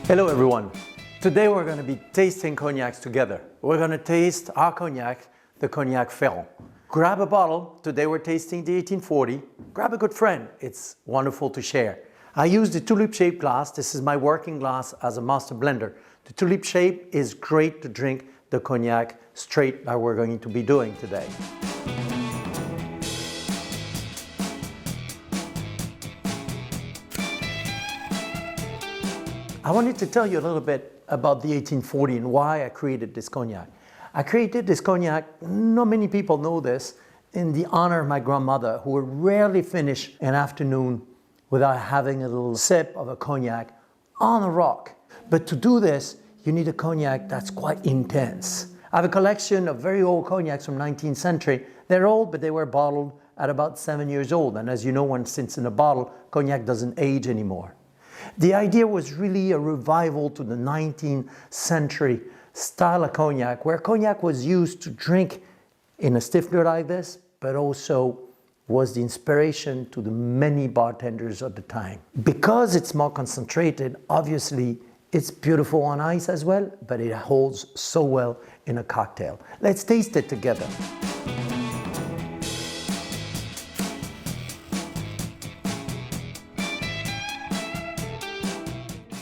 Hello everyone. Today we're going to be tasting cognacs together. We're going to taste our cognac, the Cognac Ferrand. Grab a bottle. Today we're tasting the 1840. Grab a good friend. It's wonderful to share. I use the tulip-shaped glass. This is my working glass as a master blender. The tulip shape is great to drink the cognac straight like we're going to be doing today. I wanted to tell you a little bit about the 1840 and why I created this cognac. I created this cognac, not many people know this, in the honor of my grandmother, who would rarely finish an afternoon without having a little sip of a cognac on a rock. But to do this, you need a cognac that's quite intense. I have a collection of very old cognacs from 19th century. They're old, but they were bottled at about 7 years old. And as you know, once it's in a bottle, cognac doesn't age anymore. The idea was really a revival to the 19th century style of cognac, where cognac was used to drink in a stiffener like this, but also was the inspiration to the many bartenders of the time. Because it's more concentrated, obviously it's beautiful on ice as well, but it holds so well in a cocktail. Let's taste it together.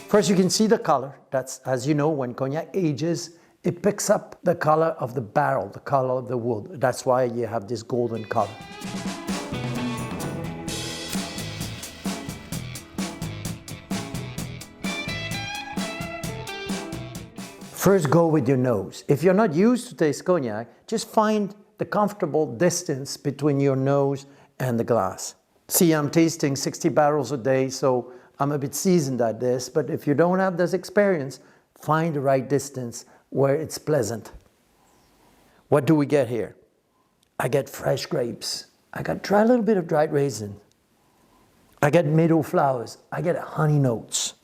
First, you can see the color. That's, as you know, when cognac ages, it picks up the color of the barrel, the color of the wood. That's why you have this golden color. First, go with your nose. If you're not used to taste cognac, just find the comfortable distance between your nose and the glass. See, I'm tasting 60 barrels a day, so I'm a bit seasoned at this, but if you don't have this experience, find the right distance where it's pleasant. What do we get here? I get fresh grapes. I got a little bit of dried raisin. I get meadow flowers. I get honey notes.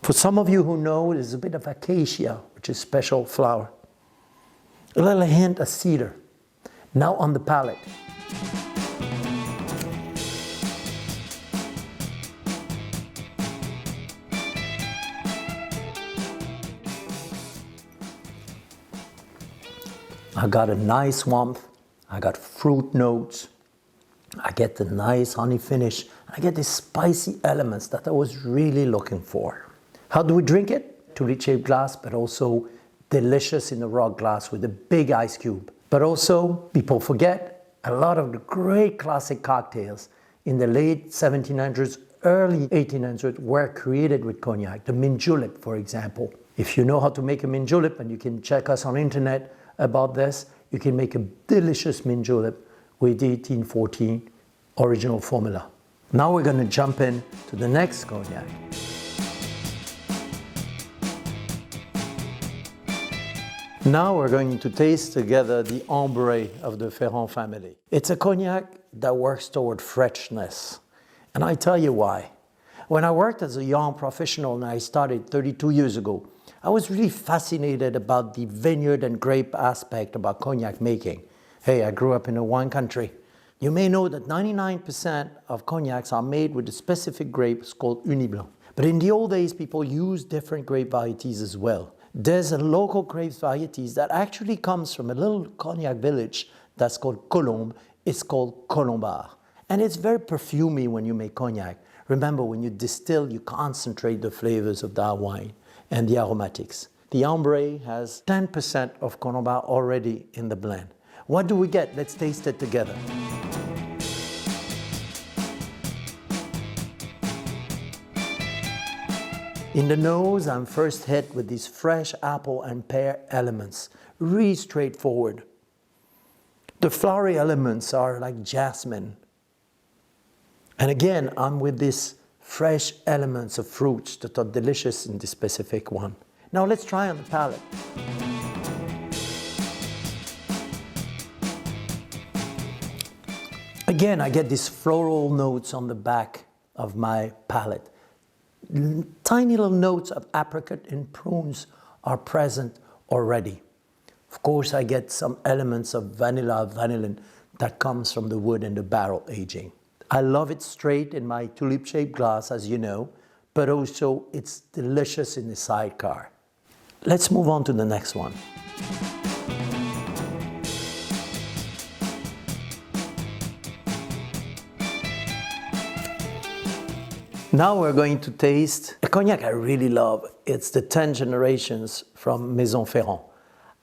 For some of you who know, there's a bit of acacia, which is special flower. A little hint of cedar. Now on the palate. I got a nice warmth, I got fruit notes, I get the nice honey finish, I get these spicy elements that I was really looking for. How do we drink it? Tulip-shaped glass, but also delicious in a rock glass with a big ice cube. But also, people forget, a lot of the great classic cocktails in the late 1700s, early 1800s were created with cognac. The mint julep, for example. If you know how to make a mint julep, and you can check us on internet about this, you can make a delicious mint julep with the 1814 original formula. Now we're going to jump in to the next cognac. Now we're going to taste together the Ambré of the Ferrand family. It's a cognac that works toward freshness. And I tell you why. When I worked as a young professional, and I started 32 years ago, I was really fascinated about the vineyard and grape aspect about cognac making. Hey, I grew up in a wine country. You may know that 99% of cognacs are made with a specific grape called Uni Blanc. But in the old days, people used different grape varieties as well. There's a local grape varieties that actually comes from a little cognac village that's called Colombe. It's called Colombard. And it's very perfumey when you make cognac. Remember, when you distill, you concentrate the flavors of that wine and the aromatics. The Ambré has 10% of Colombard already in the blend. What do we get? Let's taste it together. In the nose, I'm first hit with these fresh apple and pear elements. Really straightforward. The flowery elements are like jasmine. And again, I'm with these fresh elements of fruits that are delicious in this specific one. Now let's try on the palate. Again, I get these floral notes on the back of my palate. Tiny little notes of apricot and prunes are present already. Of course, I get some elements of vanillin that comes from the wood and the barrel aging. I love it straight in my tulip-shaped glass, as you know, but also it's delicious in the sidecar. Let's move on to the next one. Now we're going to taste a cognac I really love. It's the 10 Generations from Maison Ferrand.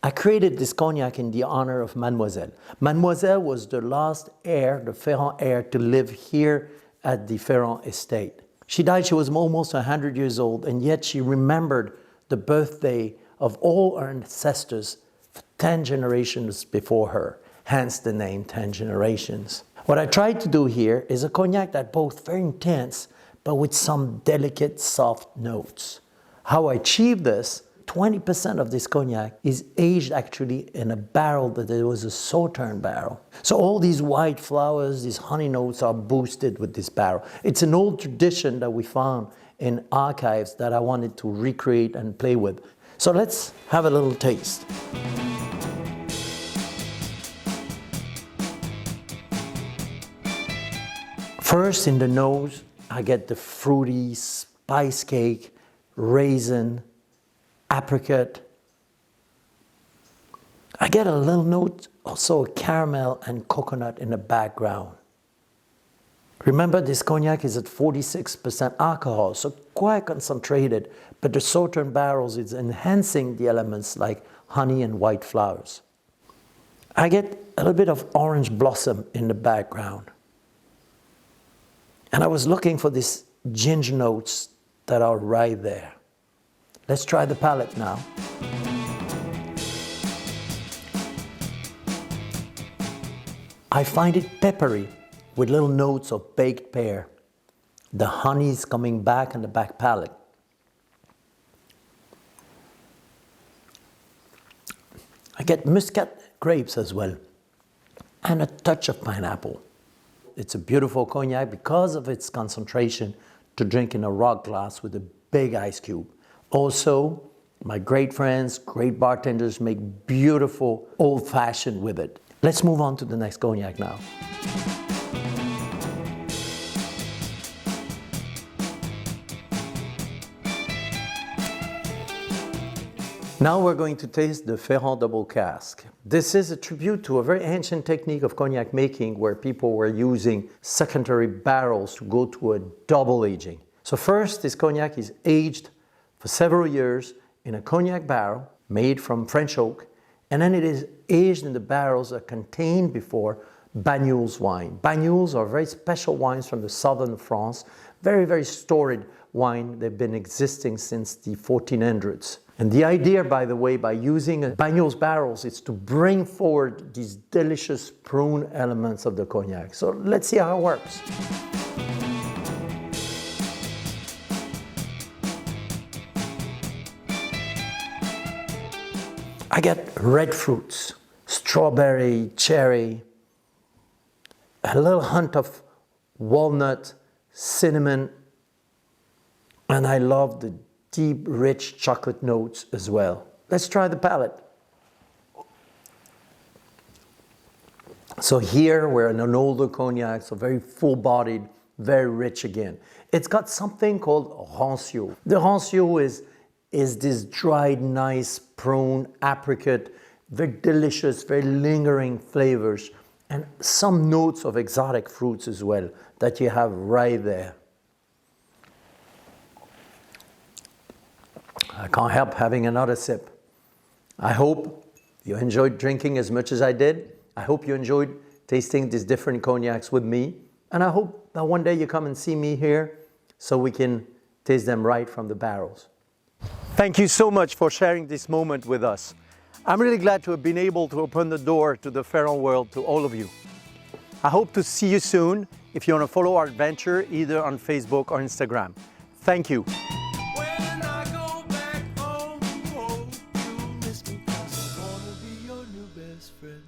I created this cognac in the honor of Mademoiselle. Mademoiselle was the last heir, the Ferrand heir, to live here at the Ferrand estate. She died, she was almost 100 years old, and yet she remembered the birthday of all her ancestors for 10 generations before her, hence the name 10 Generations. What I tried to do here is a cognac that's both very intense, but with some delicate, soft notes. How I achieved this, 20% of this cognac is aged actually in a barrel that there was a Sauterne barrel. So all these white flowers, these honey notes are boosted with this barrel. It's an old tradition that we found in archives that I wanted to recreate and play with. So let's have a little taste. First in the nose, I get the fruity spice cake, raisin, apricot. I get a little note, also caramel and coconut in the background. Remember, this cognac is at 46% alcohol, so quite concentrated, but the Sauterne barrels is enhancing the elements like honey and white flowers. I get a little bit of orange blossom in the background. And I was looking for these ginger notes that are right there. Let's try the palate now. I find it peppery with little notes of baked pear. The honey is coming back in the back palate. I get muscat grapes as well, and a touch of pineapple. It's a beautiful cognac because of its concentration to drink in a rock glass with a big ice cube. Also, my great friends, great bartenders make beautiful old-fashioned with it. Let's move on to the next cognac now. Now we're going to taste the Ferrand double cask. This is a tribute to a very ancient technique of cognac making where people were using secondary barrels to go to a double aging. So first, this cognac is aged for several years in a cognac barrel made from French oak, and then it is aged in the barrels that contained before Banyuls wine. Banyuls are very special wines from the southern France, very, very storied wine. They've been existing since the 1400s. And the idea, by the way, by using Banyuls barrels, is to bring forward these delicious prune elements of the cognac. So let's see how it works. I get red fruits, strawberry, cherry, a little hint of walnut, cinnamon, and I love the deep, rich chocolate notes as well. Let's try the palate. So here we're in an older cognac, so very full-bodied, very rich again. It's got something called rancio. The rancio is this dried, nice prune, apricot, very delicious, very lingering flavors, and some notes of exotic fruits as well that you have right there. I can't help having another sip. I hope you enjoyed drinking as much as I did. I hope you enjoyed tasting these different cognacs with me. And I hope that one day you come and see me here so we can taste them right from the barrels. Thank you so much for sharing this moment with us. I'm really glad to have been able to open the door to the Ferrand world to all of you. I hope to see you soon if you want to follow our adventure either on Facebook or Instagram. Thank you. Friend.